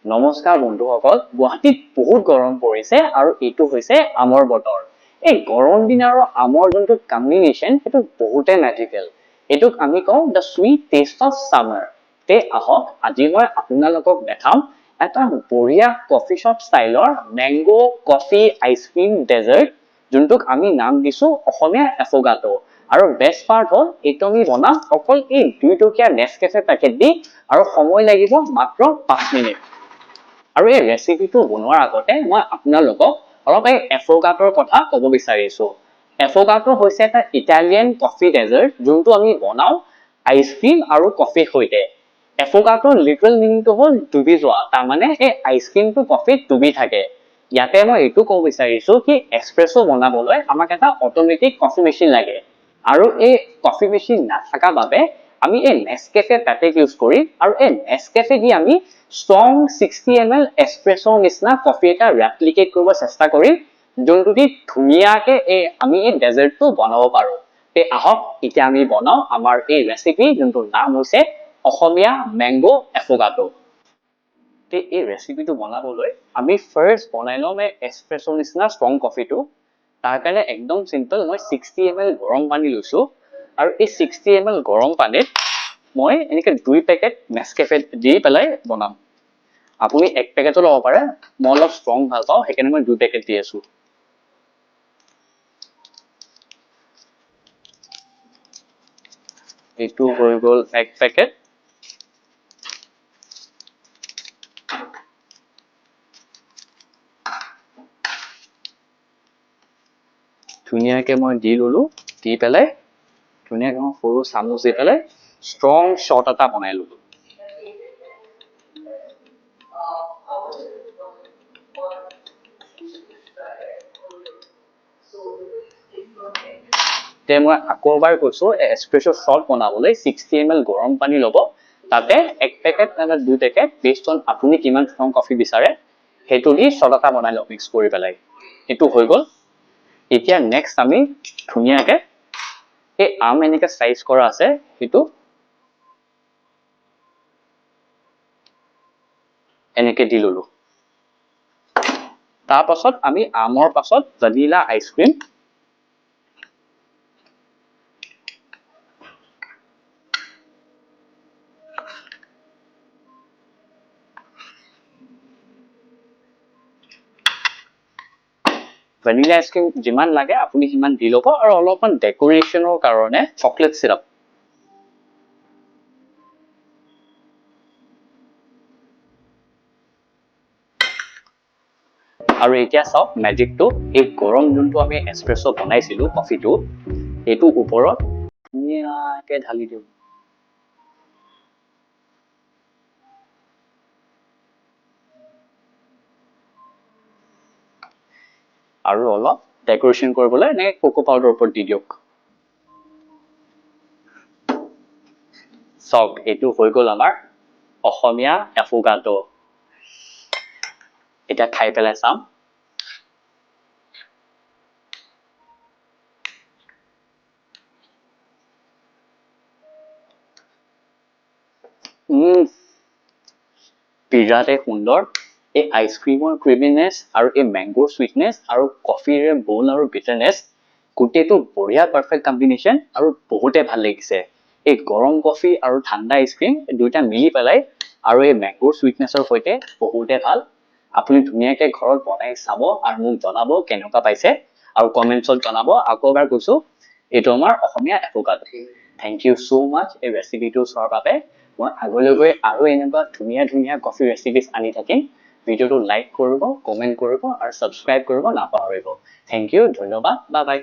নমস্কাৰ বন্ধুসকল, গুৱাহাটীত বহুত গৰম পৰিছে আৰু এইটো হৈছে আমৰ বতৰ। এই গৰম দিন আৰু আমৰ যোনটো কম্বিনেশ্যন সেইটো বহুতে মেজিকেল। এইটোক আমি কওঁ the sweet taste of summer. তে আহক আজি মই আপোনালোকক দেখাম এটা বঢ়িয়া কফি শ্বপ ষ্টাইলৰ মেংগো কফি আইচক্ৰীম ডেজাৰ্ট, যোনটোক আমি নাম দিছো অসমীয়া এফোগাটো। আৰু বেষ্ট পাৰ্ট হ'ল এইটো আমি বনাম অকল এই 2 টকীয়া নেছকেফে পেকেট দি আৰু সময় লাগিব মাত্ৰ 5 মিনিট। আৰু এই ৰেচিপিটো বনোৱাৰ আগতে মই আপোনালোকক অলপ এই এফোগাটোৰ কথা ক'ব বিচাৰিছো। এফোগাটো হৈছে এটা ইটালিয়ান কফি ডেজাৰ্ট, যোনটো আমি বনাওঁ আইচক্ৰীম আৰু কফিৰ সৈতে। এফোগাটোৰ লিটেৰেল মিনিংটো হ'ল ডুবি যোৱা, তাৰমানে এই আইচক্ৰীমটো কফিত ডুবি থাকে। ইয়াতে মই এইটো ক'ব বিচাৰিছো কি এক্সপ্ৰেছো বনাবলৈ আমাক এটা অট'মেটিক কফি মেচিন লাগে, আৰু এই কফি মেচিন নাথাকা বাবে আমি এই নেছকেফে পেকেট ইউজ কৰিম, আৰু এই নেছকেফে দি আমি ষ্ট্ৰং 60 ml এস্প্ৰেছৰ নিচিনা কফি এটা ৰেপ্লিকেট কৰিব চেষ্টা কৰিম, যোনটো দি ধুনীয়াকে আমি এই ডেজাৰ্টটো বনাব পাৰো। তে আহক এতিয়া আমি বনাওঁ আমাৰ এই ৰেচিপি, যোনটোৰ নাম হৈছে অসমীয়া মেংগো এফোগাটো। তে এই ৰেচিপিটো বনাবলৈ আমি ফাৰ্ষ্ট বনাই ল'ম এই এস্প্ৰেছৰ নিচিনা ষ্ট্ৰং কফিটো। তাৰ কাৰণে একদম চিম্পল, মই 60 ml গৰম পানী লৈছো, আৰু এই 60 ml গৰম পানীত মই এনেকে 2 পেকেট নেছকেফে দি পেলাই বনাম। আপুনি 1 পেকেটো ল'ব পাৰে, মই অলপ ষ্ট্ৰং ভাল পাওঁ সেইকাৰণে মই 2 পেকেট দি আছো। এইটো হৈ গ'ল 1 পেকেট। ধুনীয়াকে মই দি ললো, দি পেলাই ধুনীয়াকে মই সৰু চামুচ দি পেলাই ষ্ট্ৰং শ্বট এটা বনাই ললো। তে মই আকৌ এবাৰ কৈছো, এস্প্ৰেছো শ্বট বনাবলৈ 60 ml গৰম পানী ল'ব, তাতে 1 পেকেট নাইবা 2 পেকেট বেছড অন আপুনি কিমান ষ্ট্ৰং কফি বিচাৰে সেইটো দি শ্বট এটা বনাই লওক মিক্স কৰি পেলাই। এইটো হৈ গ'ল। এতিয়া নেক্সট আমি ধুনীয়াকে এই আম এনেকে স্লাইচ কৰা আছে সেইটো এনেকে দি ললো। তাৰ পাছত আমি আমৰ পাছত ভেনিলা আইচক্ৰীম, ভেনিলা আইচক্ৰীম যিমান লাগে আপুনি সিমান দি ল'ব, আৰু অলপমান ডেকোৰেশ্যনৰ কাৰণে চকলেট চিৰাপ। আৰু এতিয়া চাওক মেজিকটো, এই গৰম যোনটো আমি এস্প্ৰেছো বনাইছিলো কফিটো, এইটো ওপৰত ধুনীয়াকে ঢালি দিওঁ। আৰু অলপ ডেকোৰেশ্যন কৰিবলৈ এনেকে কোকো পাউডাৰ ওপৰত দি দিয়ক। চাওক এইটো হৈ গ'ল আমাৰ অসমীয়া এফোগাটো। এতিয়া খাই পেলাই চাম। বিৰাটে সুন্দৰ। এই আইচক্ৰীমৰ ক্ৰিমিনেছ আৰু এই মেংগোৰ চুইটনেছ আৰু কফিৰ বোন আৰু বিটাৰনেছ, গোটেইটো বঢ়িয়া পাৰফেক্ট কম্বিনেশ্যন, আৰু বহুতে ভাল লাগিছে। এই গৰম কফি আৰু ঠাণ্ডা আইচক্ৰীম দুইটা মিলি পেলাই আৰু এই মেংগোৰ চুইটনেছৰ সৈতে বহুতে ভাল। আপুনি ধুনীয়াকে ঘৰত বনাই চাব আৰু মোক জনাব কেনেকুৱা পাইছে, আৰু কমেণ্টছত জনাব। আকৌ এবাৰ কৈছো, এইটো আমাৰ অসমীয়া এফোগাটো। থেংক ইউ ছ' মাছ এই ৰেচিপিটো চোৱাৰ বাবে। মই আগলৈ গৈ আৰু এনেকুৱা ধুনীয়া ধুনীয়া কফি ৰেচিপিজ আনি থাকিম। ভিডিঅ'টো লাইক কৰিব, কমেণ্ট কৰিব আৰু ছাবস্ক্ৰাইব কৰিব নাপাহৰিব। থেংক ইউ, ধন্যবাদ, বাই বাই।